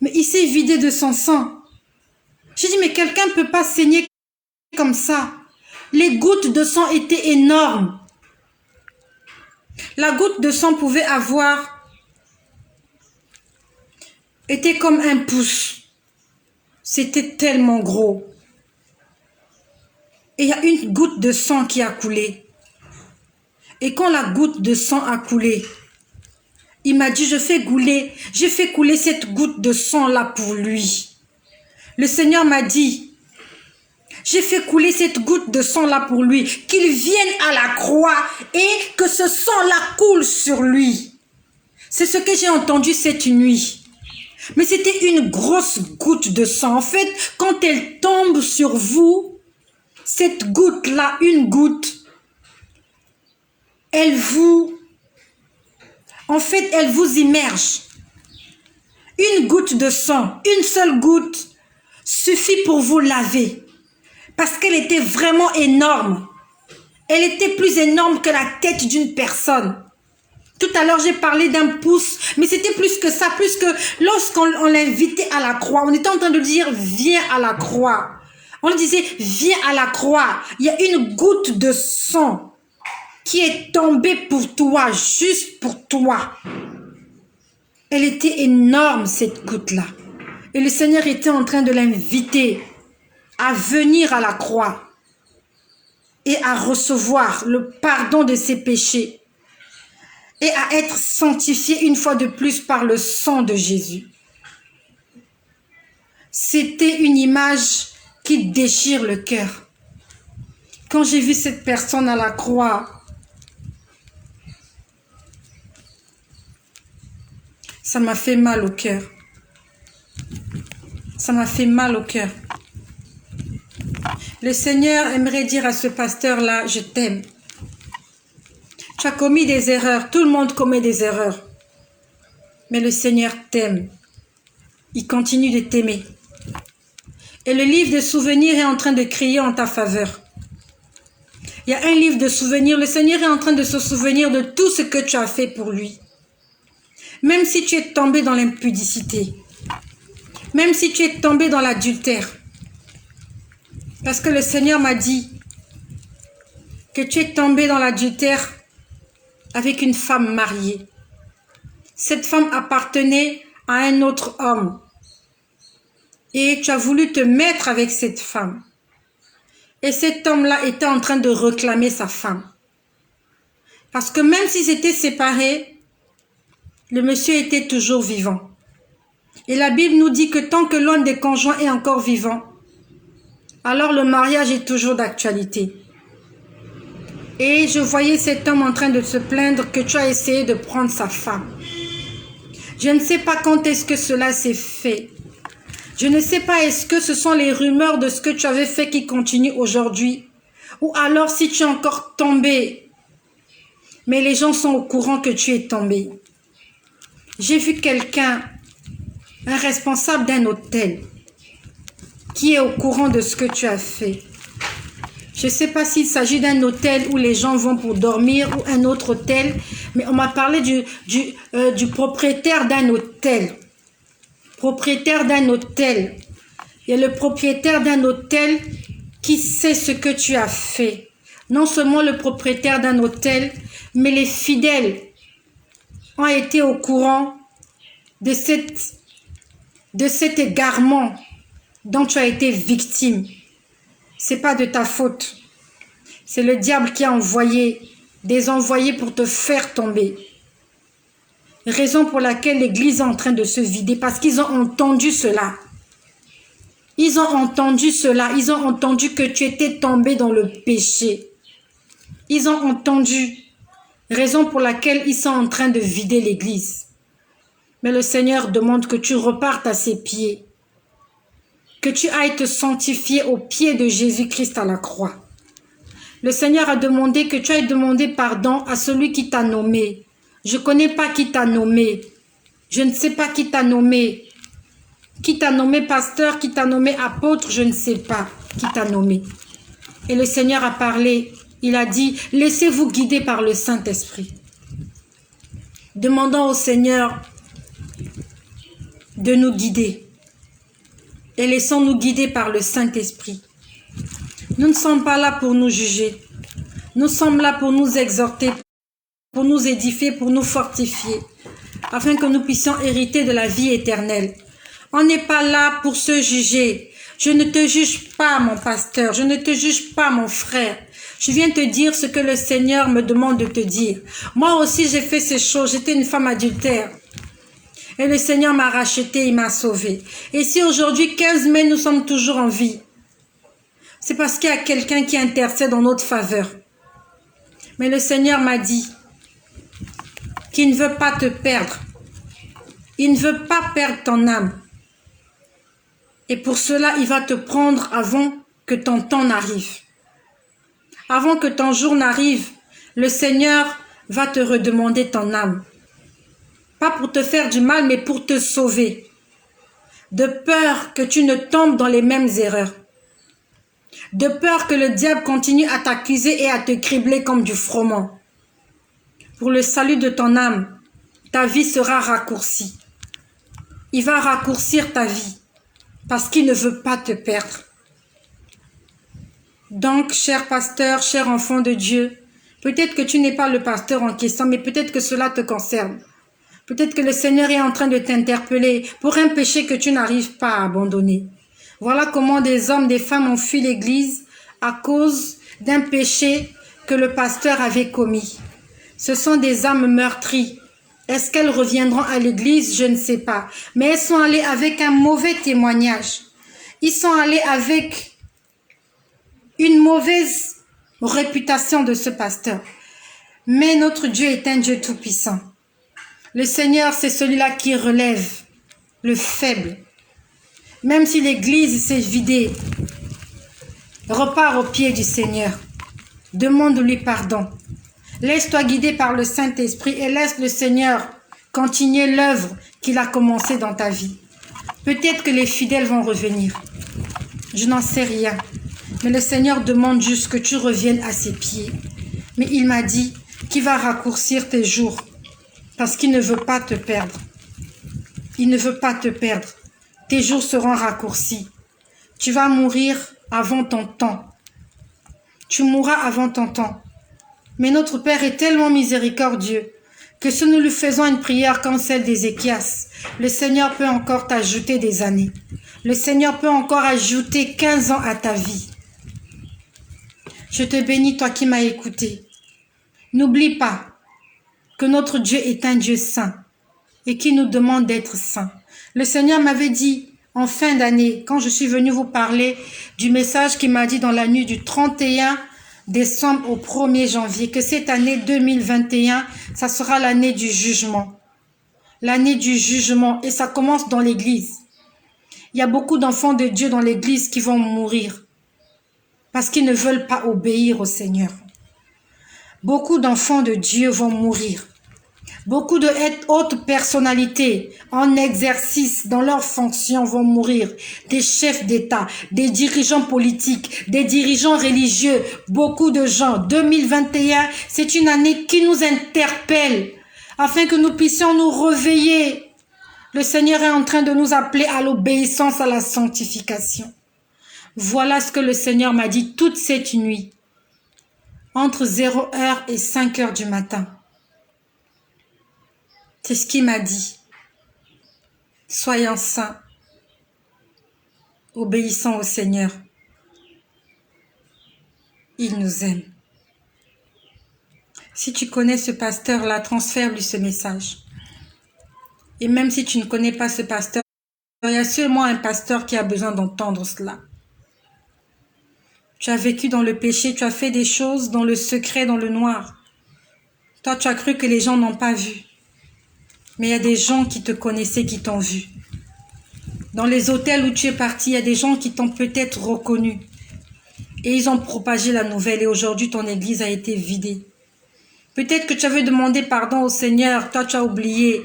mais il s'est vidé de son sang. J'ai dit, mais quelqu'un ne peut pas saigner comme ça. Les gouttes de sang étaient énormes. La goutte de sang pouvait était comme un pouce. C'était tellement gros. Et il y a une goutte de sang qui a coulé. Et quand la goutte de sang a coulé, il m'a dit, je fais couler cette goutte de sang là pour lui. Le Seigneur m'a dit, j'ai fait couler cette goutte de sang là pour lui, qu'il vienne à la croix et que ce sang là coule sur lui. C'est ce que j'ai entendu cette nuit. Mais c'était une grosse goutte de sang. En fait, quand elle tombe sur vous, cette goutte là, une goutte, elle vous immerge. Une goutte de sang, une seule goutte suffit pour vous laver. Parce qu'elle était vraiment énorme. Elle était plus énorme que la tête d'une personne. Tout à l'heure, j'ai parlé d'un pouce, mais c'était plus que ça, plus que lorsqu'on l'invitait à la croix, on était en train de dire, viens à la croix. On lui disait, viens à la croix. Il y a une goutte de sang qui est tombée pour toi, juste pour toi. Elle était énorme, cette goutte-là. Et le Seigneur était en train de l'inviter à venir à la croix et à recevoir le pardon de ses péchés et à être sanctifié une fois de plus par le sang de Jésus. C'était une image qui déchire le cœur. Quand j'ai vu cette personne à la croix, ça m'a fait mal au cœur. Ça m'a fait mal au cœur. Le Seigneur aimerait dire à ce pasteur-là, je t'aime. Tu as commis des erreurs. Tout le monde commet des erreurs. Mais le Seigneur t'aime. Il continue de t'aimer. Et le livre de souvenirs est en train de crier en ta faveur. Il y a un livre de souvenirs. Le Seigneur est en train de se souvenir de tout ce que tu as fait pour lui. Même si tu es tombé dans l'impudicité. Même si tu es tombé dans l'adultère. Parce que le Seigneur m'a dit que tu es tombé dans l'adultère avec une femme mariée. Cette femme appartenait à un autre homme. Et tu as voulu te mettre avec cette femme. Et cet homme-là était en train de réclamer sa femme. Parce que même s'ils étaient séparés, le monsieur était toujours vivant. Et la Bible nous dit que tant que l'un des conjoints est encore vivant, alors le mariage est toujours d'actualité. Et je voyais cet homme en train de se plaindre que tu as essayé de prendre sa femme. Je ne sais pas quand est-ce que cela s'est fait. Je ne sais pas est-ce que ce sont les rumeurs de ce que tu avais fait qui continuent aujourd'hui. Ou alors si tu es encore tombé. Mais les gens sont au courant que tu es tombé. J'ai vu quelqu'un, un responsable d'un hôtel, qui est au courant de ce que tu as fait. Je ne sais pas s'il s'agit d'un hôtel où les gens vont pour dormir ou un autre hôtel, mais on m'a parlé du propriétaire d'un hôtel. Propriétaire d'un hôtel. Il y a le propriétaire d'un hôtel qui sait ce que tu as fait. Non seulement le propriétaire d'un hôtel, mais les fidèles ont été au courant de cet égarement dont tu as été victime. C'est pas de ta faute. C'est le diable qui a envoyé des envoyés pour te faire tomber. Raison pour laquelle l'église est en train de se vider, parce qu'ils ont entendu cela. Ils ont entendu cela, ils ont entendu que tu étais tombé dans le péché. Ils ont entendu, raison pour laquelle ils sont en train de vider l'église. Mais le Seigneur demande que tu repartes à ses pieds, que tu ailles te sanctifier aux pieds de Jésus-Christ à la croix. Le Seigneur a demandé que tu ailles demander pardon à celui qui t'a nommé. Je ne connais pas qui t'a nommé. Je ne sais pas qui t'a nommé. Qui t'a nommé pasteur, qui t'a nommé apôtre, je ne sais pas qui t'a nommé. Et le Seigneur a parlé, il a dit, laissez-vous guider par le Saint-Esprit. Demandons au Seigneur de nous guider. Et laissons-nous guider par le Saint-Esprit. Nous ne sommes pas là pour nous juger. Nous sommes là pour nous exhorter, pour nous édifier, pour nous fortifier, afin que nous puissions hériter de la vie éternelle. On n'est pas là pour se juger. Je ne te juge pas, mon pasteur. Je ne te juge pas, mon frère. Je viens te dire ce que le Seigneur me demande de te dire. Moi aussi, j'ai fait ces choses. J'étais une femme adultère. Et le Seigneur m'a racheté, il m'a sauvé. Et si aujourd'hui, 15 mai, nous sommes toujours en vie, c'est parce qu'il y a quelqu'un qui intercède en notre faveur. Mais le Seigneur m'a dit qu'il ne veut pas te perdre. Il ne veut pas perdre ton âme. Et pour cela, il va te prendre avant que ton temps n'arrive. Avant que ton jour n'arrive, le Seigneur va te redemander ton âme. Pas pour te faire du mal, mais pour te sauver. De peur que tu ne tombes dans les mêmes erreurs. De peur que le diable continue à t'accuser et à te cribler comme du froment. Pour le salut de ton âme, ta vie sera raccourcie. Il va raccourcir ta vie. Parce qu'il ne veut pas te perdre. Donc, cher pasteur, cher enfant de Dieu, peut-être que tu n'es pas le pasteur en question, mais peut-être que cela te concerne. Peut-être que le Seigneur est en train de t'interpeller pour un péché que tu n'arrives pas à abandonner. Voilà comment des hommes, des femmes ont fui l'église à cause d'un péché que le pasteur avait commis. Ce sont des âmes meurtries. Est-ce qu'elles reviendront à l'église? Je ne sais pas. Mais elles sont allées avec un mauvais témoignage. Ils sont allés avec une mauvaise réputation de ce pasteur. Mais notre Dieu est un Dieu tout-puissant. Le Seigneur, c'est celui-là qui relève le faible. Même si l'église s'est vidée, repars aux pieds du Seigneur. Demande-lui pardon. Laisse-toi guider par le Saint-Esprit et laisse le Seigneur continuer l'œuvre qu'il a commencée dans ta vie. Peut-être que les fidèles vont revenir. Je n'en sais rien. Mais le Seigneur demande juste que tu reviennes à ses pieds. Mais il m'a dit qu'il va raccourcir tes jours parce qu'il ne veut pas te perdre. Il ne veut pas te perdre. Tes jours seront raccourcis. Tu vas mourir avant ton temps. Tu mourras avant ton temps. Mais notre Père est tellement miséricordieux que si nous lui faisons une prière comme celle d'Ézéchias, le Seigneur peut encore t'ajouter des années. Le Seigneur peut encore ajouter 15 ans à ta vie. Je te bénis, toi qui m'as écouté. N'oublie pas que notre Dieu est un Dieu saint et qui nous demande d'être saint. Le Seigneur m'avait dit en fin d'année, quand je suis venue vous parler du message qu'il m'a dit dans la nuit du 31 décembre au 1er janvier, que cette année 2021, ça sera l'année du jugement. L'année du jugement, et ça commence dans l'église. Il y a beaucoup d'enfants de Dieu dans l'église qui vont mourir parce qu'ils ne veulent pas obéir au Seigneur. Beaucoup d'enfants de Dieu vont mourir. Beaucoup de hautes personnalités en exercice dans leurs fonctions vont mourir. Des chefs d'État, des dirigeants politiques, des dirigeants religieux, beaucoup de gens. 2021, c'est une année qui nous interpelle afin que nous puissions nous réveiller. Le Seigneur est en train de nous appeler à l'obéissance, à la sanctification. Voilà ce que le Seigneur m'a dit toute cette nuit, entre 0h et 5h du matin. C'est ce qu'il m'a dit. Soyons saints, obéissons au Seigneur. Il nous aime. Si tu connais ce pasteur-là, transfère-lui ce message. Et même si tu ne connais pas ce pasteur, il y a seulement un pasteur qui a besoin d'entendre cela. Tu as vécu dans le péché, tu as fait des choses dans le secret, dans le noir. Toi, tu as cru que les gens n'ont pas vu. Mais il y a des gens qui te connaissaient, qui t'ont vu. Dans les hôtels où tu es parti, il y a des gens qui t'ont peut-être reconnu. Et ils ont propagé la nouvelle et aujourd'hui, ton église a été vidée. Peut-être que tu avais demandé pardon au Seigneur, toi tu as oublié.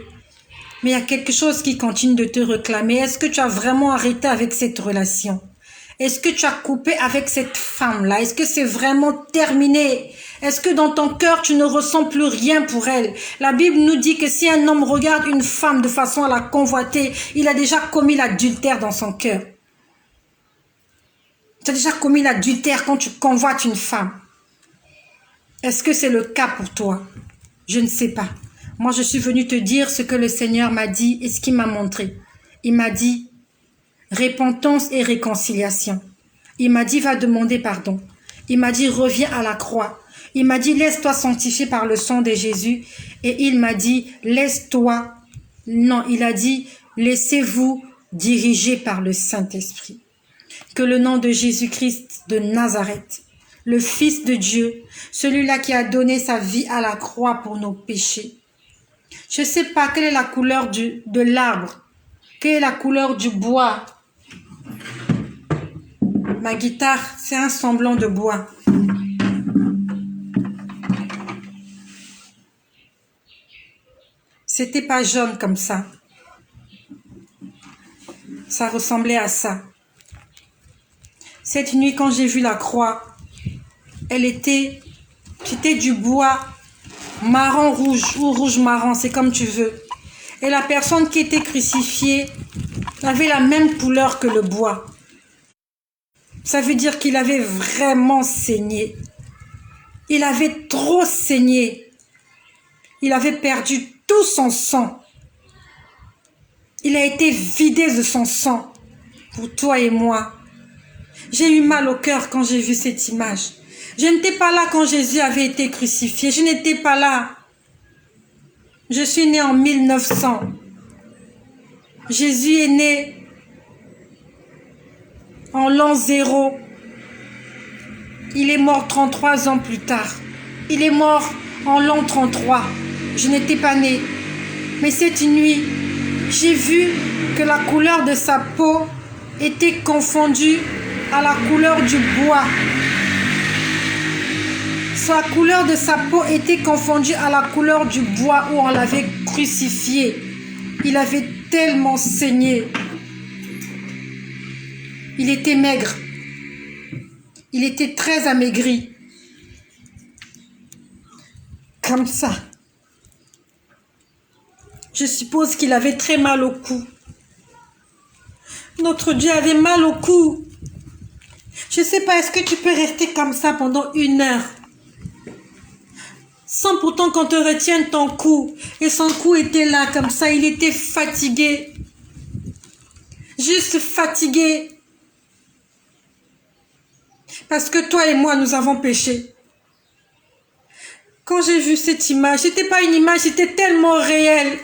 Mais il y a quelque chose qui continue de te réclamer. Est-ce que tu as vraiment arrêté avec cette relation? Est-ce que tu as coupé avec cette femme-là? Est-ce que c'est vraiment terminé? Est-ce que dans ton cœur, tu ne ressens plus rien pour elle? La Bible nous dit que si un homme regarde une femme de façon à la convoiter, il a déjà commis l'adultère dans son cœur. Tu as déjà commis l'adultère quand tu convoites une femme. Est-ce que c'est le cas pour toi? Je ne sais pas. Moi, je suis venue te dire ce que le Seigneur m'a dit et ce qu'il m'a montré. Il m'a dit repentance et réconciliation. Il m'a dit va demander pardon. Il m'a dit reviens à la croix. Il m'a dit laisse-toi sanctifier par le sang de Jésus. Et il m'a dit laisse-toi. Non, il a dit laissez-vous diriger par le Saint-Esprit. Que le nom de Jésus-Christ de Nazareth, le Fils de Dieu, celui-là qui a donné sa vie à la croix pour nos péchés. Je ne sais pas quelle est la couleur de l'arbre, quelle est la couleur du bois. Ma guitare, c'est un semblant de bois. C'était pas jaune comme ça. Ça ressemblait à ça. Cette nuit, quand j'ai vu la croix, c'était du bois marron rouge ou rouge marron, c'est comme tu veux. Et la personne qui était crucifiée avait la même couleur que le bois. Ça veut dire qu'il avait vraiment saigné. Il avait trop saigné. Il avait perdu tout son sang. Il a été vidé de son sang pour toi et moi. J'ai eu mal au cœur quand j'ai vu cette image. Je n'étais pas là quand Jésus avait été crucifié. Je n'étais pas là. Je suis née en 1900. Jésus est né en l'an 0. Il est mort 33 ans plus tard. Il est mort en l'an 33. Je n'étais pas née. Mais cette nuit, j'ai vu que la couleur de sa peau était confondue à la couleur du bois. La couleur de sa peau était confondue à la couleur du bois où on l'avait crucifié. Il avait tellement saigné. Il était maigre. Il était très amaigri. Comme ça. Je suppose qu'il avait très mal au cou. Notre Dieu avait mal au cou. Je ne sais pas, est-ce que tu peux rester comme ça pendant 1 heure? Sans pourtant qu'on te retienne ton cou. Et son cou était là, comme ça. Il était fatigué. Juste fatigué. Parce que toi et moi, nous avons péché. Quand j'ai vu cette image, c'était pas une image, c'était tellement réel.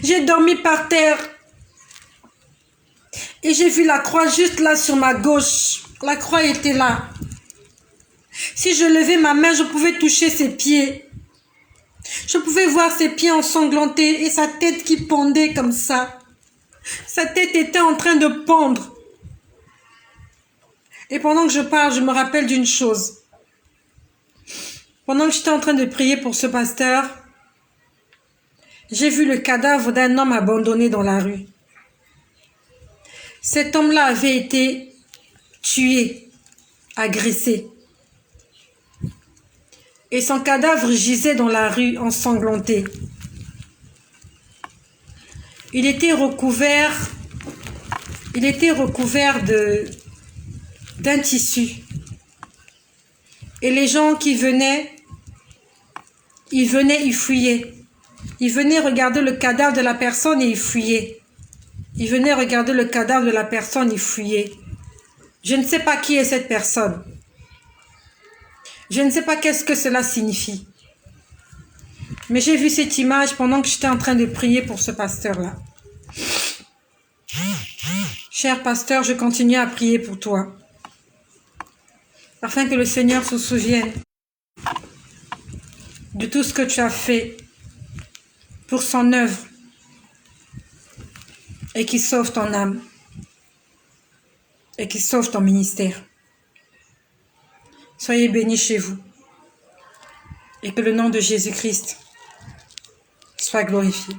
J'ai dormi par terre. Et j'ai vu la croix juste là sur ma gauche. La croix était là. Si je levais ma main, je pouvais toucher ses pieds. Je pouvais voir ses pieds ensanglantés et sa tête qui pendait comme ça. Sa tête était en train de pendre. Et pendant que je parle, je me rappelle d'une chose. Pendant que j'étais en train de prier pour ce pasteur, j'ai vu le cadavre d'un homme abandonné dans la rue. Cet homme-là avait été tué, agressé. Et son cadavre gisait dans la rue ensanglanté. Il était recouvert d'un tissu. Et les gens qui venaient, ils fuyaient. Ils venaient regarder le cadavre de la personne et ils fuyaient. Ils venaient regarder le cadavre de la personne, ils fuyaient. Je ne sais pas qui est cette personne. Je ne sais pas qu'est-ce que cela signifie. Mais j'ai vu cette image pendant que j'étais en train de prier pour ce pasteur-là. Cher pasteur, je continue à prier pour toi, afin que le Seigneur se souvienne de tout ce que tu as fait pour son œuvre et qu'il sauve ton âme et qu'il sauve ton ministère. Soyez bénis chez vous et que le nom de Jésus-Christ soit glorifié.